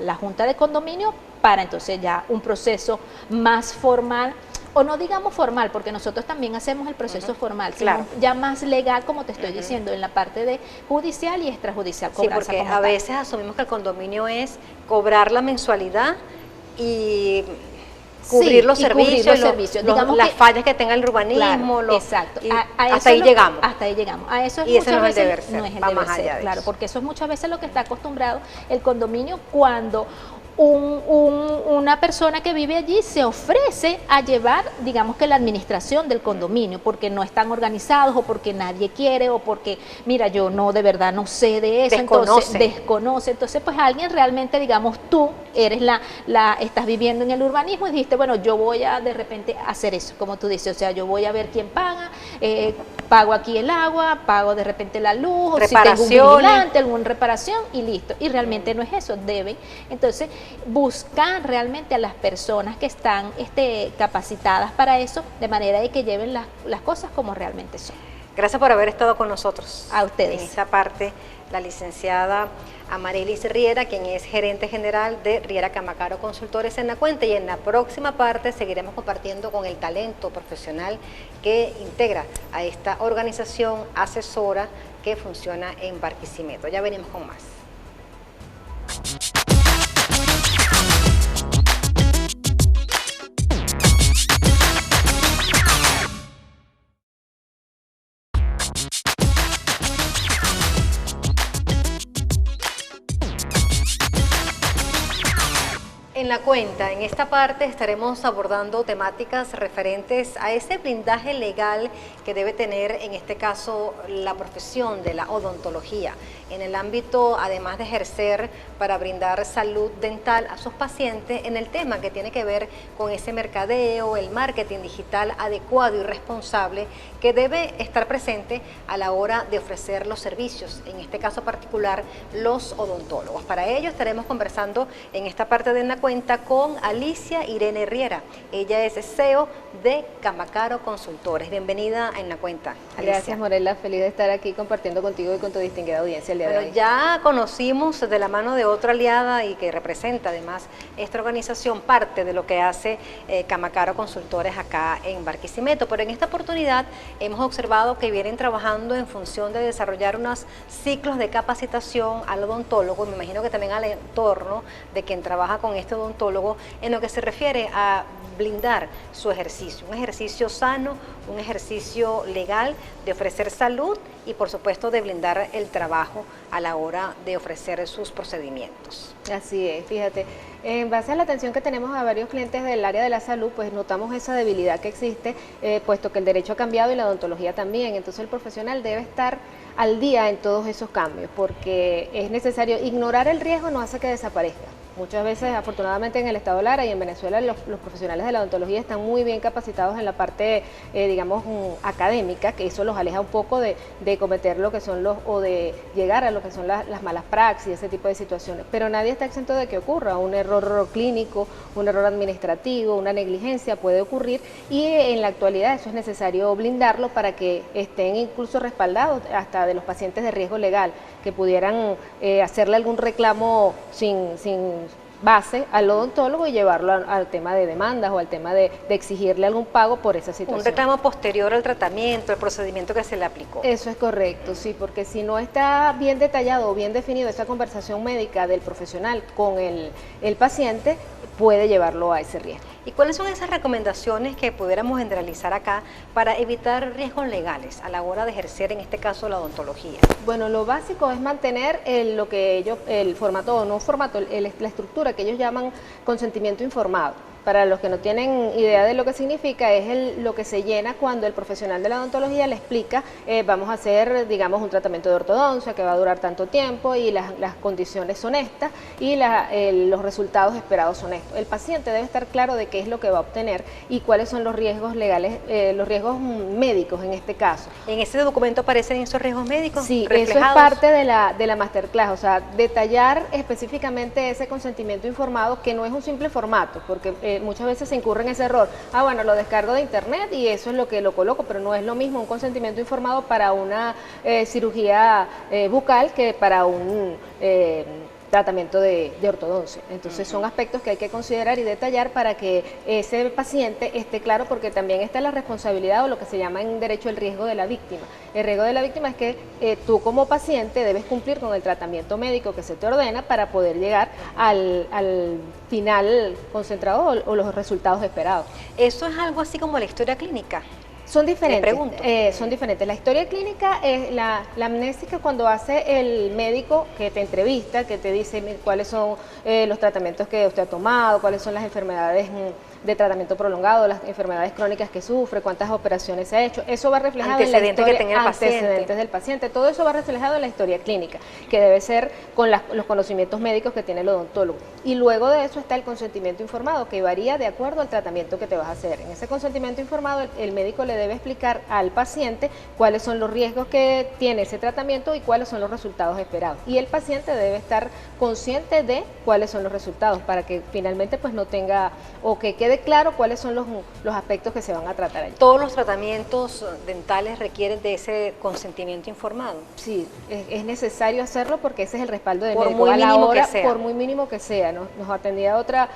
la junta de condominio para entonces ya un proceso más formal, o no digamos formal, porque nosotros también hacemos el proceso formal, sino ya más legal, como te estoy diciendo, en la parte de judicial y extrajudicial. Sí, porque a veces asumimos que el condominio es cobrar la mensualidad y cubrir los servicios, digamos las fallas que tenga el urbanismo. Claro, exacto. Hasta ahí llegamos. Hasta ahí llegamos. A eso es y ese no es veces, el deber ser. No es el deber ser, claro, porque eso es muchas veces lo que está acostumbrado el condominio cuando una persona que vive allí se ofrece a llevar, digamos que la administración del condominio, porque no están organizados o porque nadie quiere o porque, mira, yo no, de verdad no sé de eso, desconoce, entonces pues alguien realmente, digamos, tú eres estás viviendo en el urbanismo y dijiste, bueno, yo voy a de repente hacer eso, como tú dices, o sea, yo voy a ver quién paga, pago aquí el agua, pago de repente la luz, o si tengo un vigilante, alguna reparación y listo, y realmente no es eso, deben, entonces buscar realmente a las personas que están capacitadas para eso, de manera de que lleven las cosas como realmente son. Gracias por haber estado con nosotros. A ustedes. En esa parte, la licenciada Amarilis Riera, quien es gerente general de Riera Camacaro Consultores en La Cuenta, y en la próxima parte seguiremos compartiendo con el talento profesional que integra a esta organización asesora que funciona en Barquisimeto. Ya venimos con más. En la cuenta, en esta parte estaremos abordando temáticas referentes a ese blindaje legal que debe tener, en este caso, la profesión de la odontología, en el ámbito, además de ejercer para brindar salud dental a sus pacientes, en el tema que tiene que ver con ese mercadeo, el marketing digital adecuado y responsable que debe estar presente a la hora de ofrecer los servicios, en este caso particular, los odontólogos. Para ello estaremos conversando en esta parte de En la Cuenta con Alicia Irene Riera. Ella es CEO de Camacaro Consultores. Bienvenida a En la Cuenta, Alicia. Gracias, Morela, feliz de estar aquí compartiendo contigo y con tu distinguida audiencia el día de hoy. Ya conocimos de la mano de otra aliada y que representa además esta organización parte de lo que hace Camacaro Consultores acá en Barquisimeto, pero en esta oportunidad hemos observado que vienen trabajando en función de desarrollar unos ciclos de capacitación al odontólogo, me imagino que también al entorno de quien trabaja con este odontólogo, en lo que se refiere a blindar su ejercicio, un ejercicio sano, un ejercicio legal de ofrecer salud y por supuesto de blindar el trabajo a la hora de ofrecer sus procedimientos. Así es, fíjate, en base a la atención que tenemos a varios clientes del área de la salud, pues notamos esa debilidad que existe, puesto que el derecho ha cambiado y la odontología también, entonces el profesional debe estar al día en todos esos cambios, porque es necesario, ignorar el riesgo no hace que desaparezca. Muchas veces, afortunadamente, en el estado Lara y en Venezuela, los profesionales de la odontología están muy bien capacitados en la parte, digamos, académica, que eso los aleja un poco de cometer lo que son o de llegar a lo que son las malas praxis, ese tipo de situaciones. Pero nadie está exento de que ocurra un error clínico, un error administrativo, una negligencia puede ocurrir y en la actualidad eso es necesario blindarlo para que estén incluso respaldados hasta de los pacientes de riesgo legal, que pudieran hacerle algún reclamo sin base al odontólogo y llevarlo al tema de demandas o al tema de exigirle algún pago por esa situación. Un reclamo posterior al tratamiento, el procedimiento que se le aplicó. Eso es correcto, sí, porque si no está bien detallado o bien definido esa conversación médica del profesional con el paciente, puede llevarlo a ese riesgo. ¿Y cuáles son esas recomendaciones que pudiéramos generalizar acá para evitar riesgos legales a la hora de ejercer, en este caso, la odontología? Bueno, lo básico es mantener lo que ellos, el formato o no formato, la estructura que ellos llaman consentimiento informado. Para los que no tienen idea de lo que significa, es lo que se llena cuando el profesional de la odontología le explica, vamos a hacer, digamos, un tratamiento de ortodoncia que va a durar tanto tiempo y las condiciones son estas y los resultados esperados son estos. El paciente debe estar claro de qué es lo que va a obtener y cuáles son los riesgos legales, los riesgos médicos en este caso. ¿En ese documento aparecen esos riesgos médicos Sí, reflejados? eso es parte de la masterclass, o sea, detallar específicamente ese consentimiento informado, que no es un simple formato, porque muchas veces se incurre en ese error. Bueno, lo descargo de internet y eso es lo que lo coloco, pero no es lo mismo un consentimiento informado para una cirugía bucal que para un tratamiento de ortodoncia. Entonces son aspectos que hay que considerar y detallar para que ese paciente esté claro, porque también está la responsabilidad o lo que se llama en derecho el riesgo de la víctima. El riesgo de la víctima es que tú como paciente debes cumplir con el tratamiento médico que se te ordena para poder llegar al final concentrado o los resultados esperados. ¿Eso es algo así como la historia clínica? Son diferentes, pregunto. son diferentes. La historia clínica es la amnésica cuando hace el médico que te entrevista, que te dice cuáles son los tratamientos que usted ha tomado, cuáles son las enfermedades de tratamiento prolongado, las enfermedades crónicas que sufre, cuántas operaciones se ha hecho. Eso va reflejado en la historia, que tenga el antecedentes del paciente. Todo eso va reflejado en la historia clínica, que debe ser con los conocimientos médicos que tiene el odontólogo. Y luego de eso está el consentimiento informado, que varía de acuerdo al tratamiento que te vas a hacer. En ese consentimiento informado, el médico le debe explicar al paciente cuáles son los riesgos que tiene ese tratamiento y cuáles son los resultados esperados. Y el paciente debe estar consciente de cuáles son los resultados para que finalmente pues no tenga, o que quede claro cuáles son los aspectos que se van a tratar allí. ¿Todos los tratamientos dentales requieren de ese consentimiento informado? Sí, es necesario hacerlo porque ese es el respaldo del por médico. Muy mínimo que sea. Por muy mínimo que sea. Nos atendía otra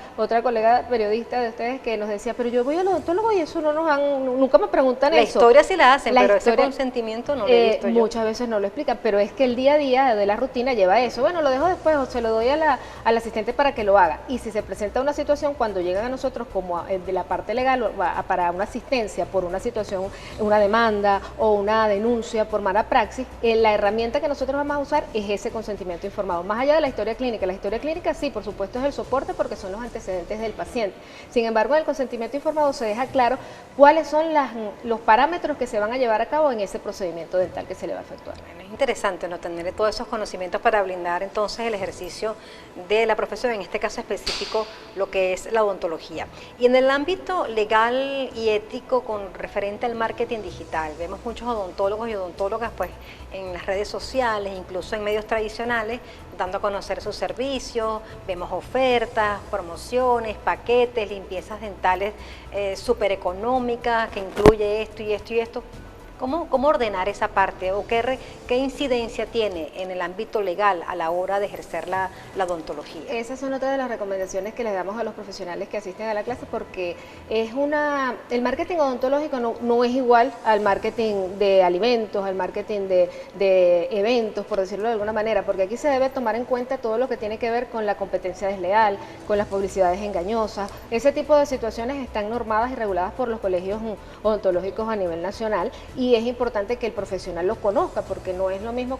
colega periodista de ustedes que nos decía, pero yo voy al odontólogo y eso nunca me preguntan preguntan La eso. historia sí la hacen, La pero ese historia, consentimiento no lo he visto yo. muchas veces no lo explican, pero es que el día a día de la rutina lleva eso. Bueno, lo dejo después o se lo doy al asistente para que lo haga. Y si se presenta una situación, cuando llegan a nosotros como de la parte legal para una asistencia por una situación, una demanda o una denuncia por mala praxis, la herramienta que nosotros vamos a usar es ese consentimiento informado. Más allá de la historia clínica sí, por supuesto es el soporte porque son los antecedentes del paciente. Sin embargo, en el consentimiento informado se deja claro cuáles son los parámetros que se van a llevar a cabo en ese procedimiento dental que se le va a efectuar. Bueno, es interesante no tener todos esos conocimientos para blindar entonces el ejercicio de la profesión, en este caso específico lo que es la odontología. Y en el ámbito legal y ético con referente al marketing digital, vemos muchos odontólogos y odontólogas pues en las redes sociales, incluso en medios tradicionales, dando a conocer sus servicios, vemos ofertas, promociones, paquetes, limpiezas dentales súper económicas, que incluye esto y esto y esto. ¿Cómo ordenar esa parte o qué incidencia tiene en el ámbito legal a la hora de ejercer la odontología? Esas son otras de las recomendaciones que les damos a los profesionales que asisten a la clase porque el marketing odontológico no es igual al marketing de alimentos, al marketing de eventos, por decirlo de alguna manera, porque aquí se debe tomar en cuenta todo lo que tiene que ver con la competencia desleal, con las publicidades engañosas. Ese tipo de situaciones están normadas y reguladas por los colegios odontológicos a nivel nacional y es importante que el profesional lo conozca porque no es lo mismo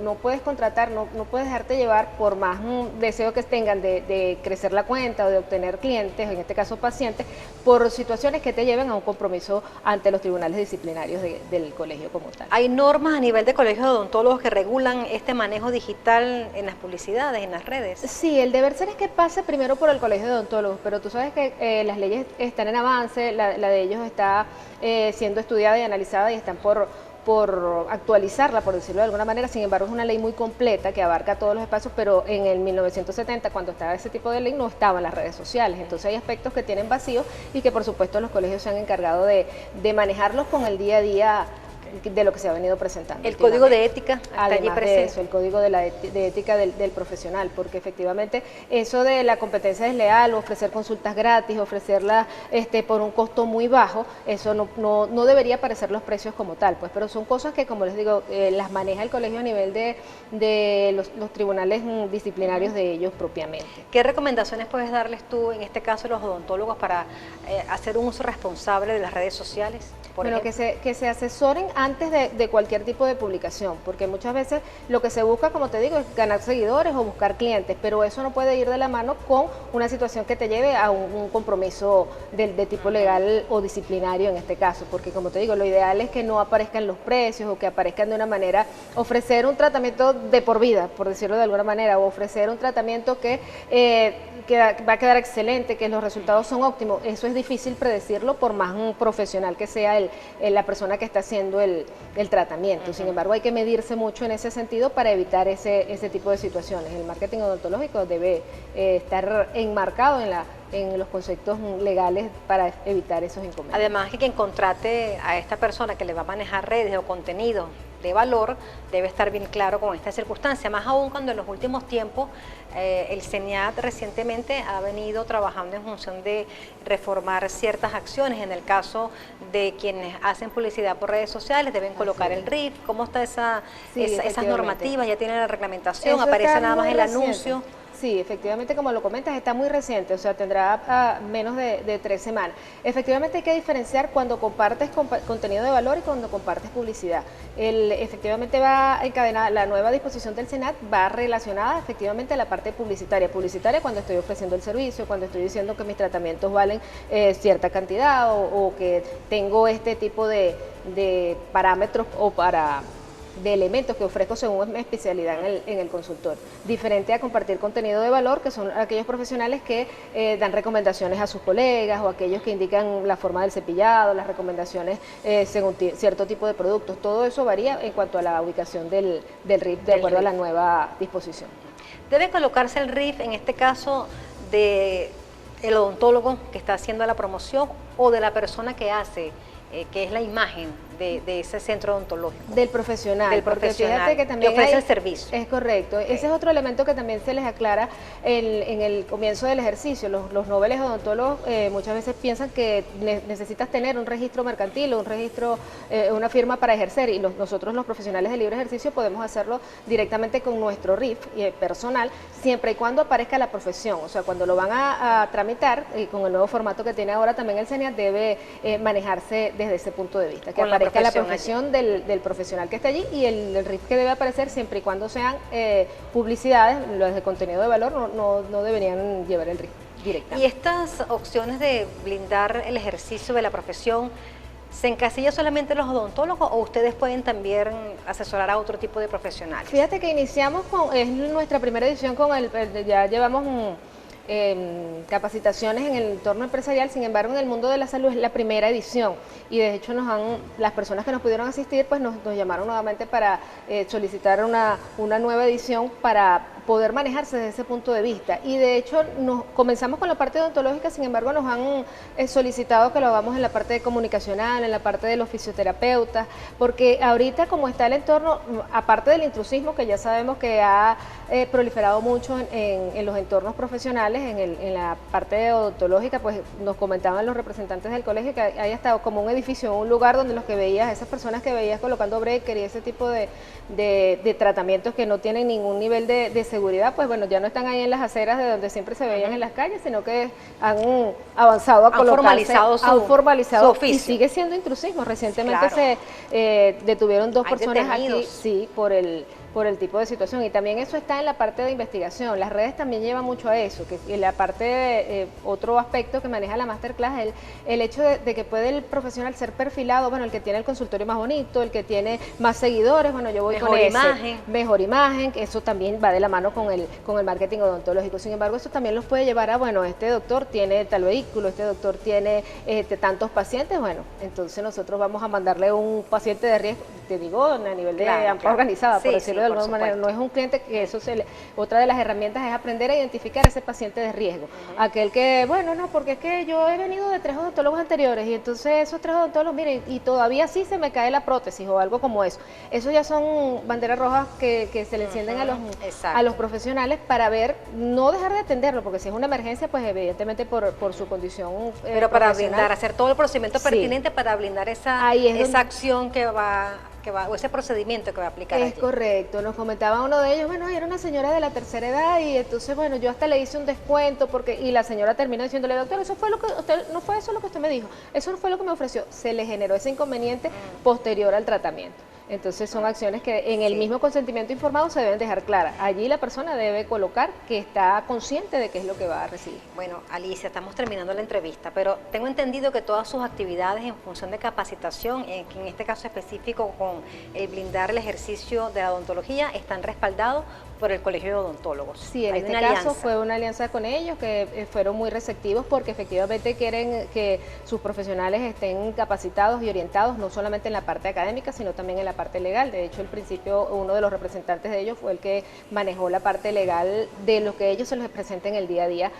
no puedes contratar, no puedes dejarte llevar por más deseo que tengan de crecer la cuenta o de obtener clientes, en este caso pacientes, por situaciones que te lleven a un compromiso ante los tribunales disciplinarios del colegio como tal. ¿Hay normas a nivel de colegios de odontólogos que regulan este manejo digital en las publicidades, en las redes? Sí, el deber ser es que pase primero por el colegio de odontólogos, pero tú sabes que las leyes están en avance, la de ellos está siendo estudiada y analizada y están por actualizarla, por decirlo de alguna manera. Sin embargo, es una ley muy completa que abarca todos los espacios, pero en el 1970, cuando estaba ese tipo de ley, no estaban las redes sociales. Entonces hay aspectos que tienen vacíos y que por supuesto los colegios se han encargado de manejarlos con el día a día de lo que se ha venido presentando. El código de ética está allí presente. De eso, el código de ética del profesional, porque efectivamente eso de la competencia desleal, ofrecer consultas gratis, ofrecerlas por un costo muy bajo, eso no debería aparecer los precios como tal, pues, pero son cosas que, como les digo, las maneja el colegio a nivel de los tribunales disciplinarios de ellos propiamente. ¿Qué recomendaciones puedes darles tú, en este caso, a los odontólogos para hacer un uso responsable de las redes sociales? Bueno, que se asesoren antes de cualquier tipo de publicación, porque muchas veces lo que se busca, como te digo, es ganar seguidores o buscar clientes, pero eso no puede ir de la mano con una situación que te lleve a un compromiso de tipo legal o disciplinario en este caso, porque como te digo, lo ideal es que no aparezcan los precios o que aparezcan de una manera, ofrecer un tratamiento de por vida, por decirlo de alguna manera, o ofrecer un tratamiento que va a quedar excelente, que los resultados son óptimos. Eso es difícil predecirlo por más profesional que sea la persona que está haciendo el tratamiento. Sin embargo, hay que medirse mucho en ese sentido para evitar ese tipo de situaciones. El marketing odontológico debe estar enmarcado en los conceptos legales para evitar esos inconvenientes. Además, que quien contrate a esta persona que le va a manejar redes o contenido de valor debe estar bien claro con esta circunstancia, más aún cuando en los últimos tiempos el CENIAT recientemente ha venido trabajando en función de reformar ciertas acciones. En el caso de quienes hacen publicidad por redes sociales deben colocar el RIF. ¿Cómo está esas normativas? ¿Ya tienen la reglamentación? ¿Aparece nada más el anuncio? Sí, efectivamente, como lo comentas, está muy reciente, o sea, tendrá menos de 3 semanas. Efectivamente hay que diferenciar cuando compartes contenido de valor y cuando compartes publicidad. Efectivamente va encadenada, la nueva disposición del Senat va relacionada efectivamente a la parte publicitaria. Publicitaria cuando estoy ofreciendo el servicio, cuando estoy diciendo que mis tratamientos valen cierta cantidad o que tengo este tipo de parámetros de elementos que ofrezco según mi especialidad en el consultor. Diferente a compartir contenido de valor, que son aquellos profesionales que dan recomendaciones a sus colegas o aquellos que indican la forma del cepillado, las recomendaciones según cierto tipo de productos. Todo eso varía en cuanto a la ubicación del RIF de acuerdo a la nueva disposición. ¿Debe colocarse el RIF en este caso de el odontólogo que está haciendo la promoción o de la persona que hace que es la imagen de ese centro odontológico. Del profesional. Del porque profesional, fíjate que también ofrece hay, el servicio. Es correcto. Okay. Ese es otro elemento que también se les aclara en el comienzo del ejercicio. Los noveles odontólogos muchas veces piensan que necesitas tener un registro mercantil o un registro, una firma para ejercer, y nosotros los profesionales de libre ejercicio podemos hacerlo directamente con nuestro RIF personal, siempre y cuando aparezca la profesión. O sea, cuando lo van a tramitar, con el nuevo formato que tiene ahora también el CENIAT, debe manejarse desde ese punto de vista, que con aparezca la profesión del profesional que está allí, y el RIF que debe aparecer, siempre y cuando sean publicidades, los de contenido de valor no deberían llevar el RIF directamente. ¿Y estas opciones de blindar el ejercicio de la profesión se encasilla solamente en los odontólogos o ustedes pueden también asesorar a otro tipo de profesionales? Fíjate que iniciamos es nuestra primera edición ya llevamos capacitaciones en el entorno empresarial, sin embargo en el mundo de la salud es la primera edición, y de hecho las personas que nos pudieron asistir pues nos llamaron nuevamente para solicitar una nueva edición para poder manejarse desde ese punto de vista, y de hecho comenzamos con la parte odontológica, sin embargo nos han solicitado que lo hagamos en la parte comunicacional, en la parte de los fisioterapeutas, porque ahorita como está el entorno, aparte del intrusismo que ya sabemos que ha proliferado mucho en los entornos profesionales, en la parte odontológica, pues nos comentaban los representantes del colegio que hay hasta como un edificio, un lugar donde esas personas que veías colocando breaker y ese tipo de tratamientos que no tienen ningún nivel de seguridad, pues bueno, ya no están ahí en las aceras de donde siempre se veían en las calles, sino que han avanzado a colocarse, han formalizado su oficio. Y sigue siendo intrusismo. Recientemente se detuvieron 2 personas aquí, sí, por el tipo de situación, y también eso está en la parte de investigación. Las redes también llevan mucho a eso, que en la parte de otro aspecto que maneja la masterclass es el hecho de que puede el profesional ser perfilado, bueno, el que tiene el consultorio más bonito, el que tiene más seguidores, bueno, yo voy mejor con imagen. Mejor imagen, que eso también va de la mano con el marketing odontológico. Sin embargo, eso también los puede llevar a, bueno, este doctor tiene tal vehículo, este doctor tiene tantos pacientes, bueno, entonces nosotros vamos a mandarle un paciente de riesgo, te digo, a nivel de AMPA organizada, por decirlo de alguna manera. No es un cliente que otra de las herramientas es aprender a identificar ese paciente de riesgo. Aquel que, bueno, no, porque es que yo he venido de 3 odontólogos anteriores y entonces esos 3 odontólogos, miren, y todavía sí se me cae la prótesis o algo como eso. Eso ya son banderas rojas que se le encienden a los profesionales para ver, no dejar de atenderlo, porque si es una emergencia, pues evidentemente por su condición pero para blindar, hacer todo el procedimiento pertinente para blindar esa acción que va o ese procedimiento que va a aplicar allí. Es correcto, nos comentaba uno de ellos, bueno, era una señora de la tercera edad y entonces, bueno, yo hasta le hice un descuento y la señora terminó diciéndole, doctor, eso fue lo que no fue eso lo que usted me dijo, eso no fue lo que me ofreció, se le generó ese inconveniente posterior al tratamiento. Entonces son acciones que en el mismo consentimiento informado se deben dejar claras. Allí la persona debe colocar que está consciente de qué es lo que va a recibir. Bueno, Alicia, estamos terminando la entrevista, pero tengo entendido que todas sus actividades en función de capacitación, en este caso específico con el blindar el ejercicio de la odontología, están respaldados por el Colegio de Odontólogos. Sí, en este caso fue una alianza con ellos que fueron muy receptivos porque efectivamente quieren que sus profesionales estén capacitados y orientados no solamente en la parte académica, sino también en la parte legal. De hecho, al principio uno de los representantes de ellos fue el que manejó la parte legal de lo que ellos se les presenta en el día a día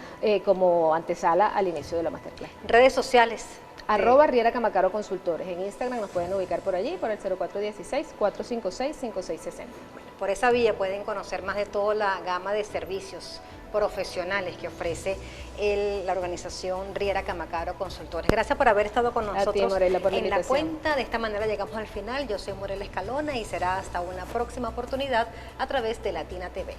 como antesala al inicio de la masterclass. Redes sociales. @Riera Camacaro Consultores. En Instagram nos pueden ubicar por allí, por el 0416-456-5660. Por esa vía pueden conocer más de toda la gama de servicios profesionales que ofrece la organización Riera Camacaro Consultores. Gracias por haber estado con nosotros ti, Morela, por la en la invitación. cuenta. De esta manera llegamos al final. Yo soy Morela Escalona y será hasta una próxima oportunidad a través de Latina TV.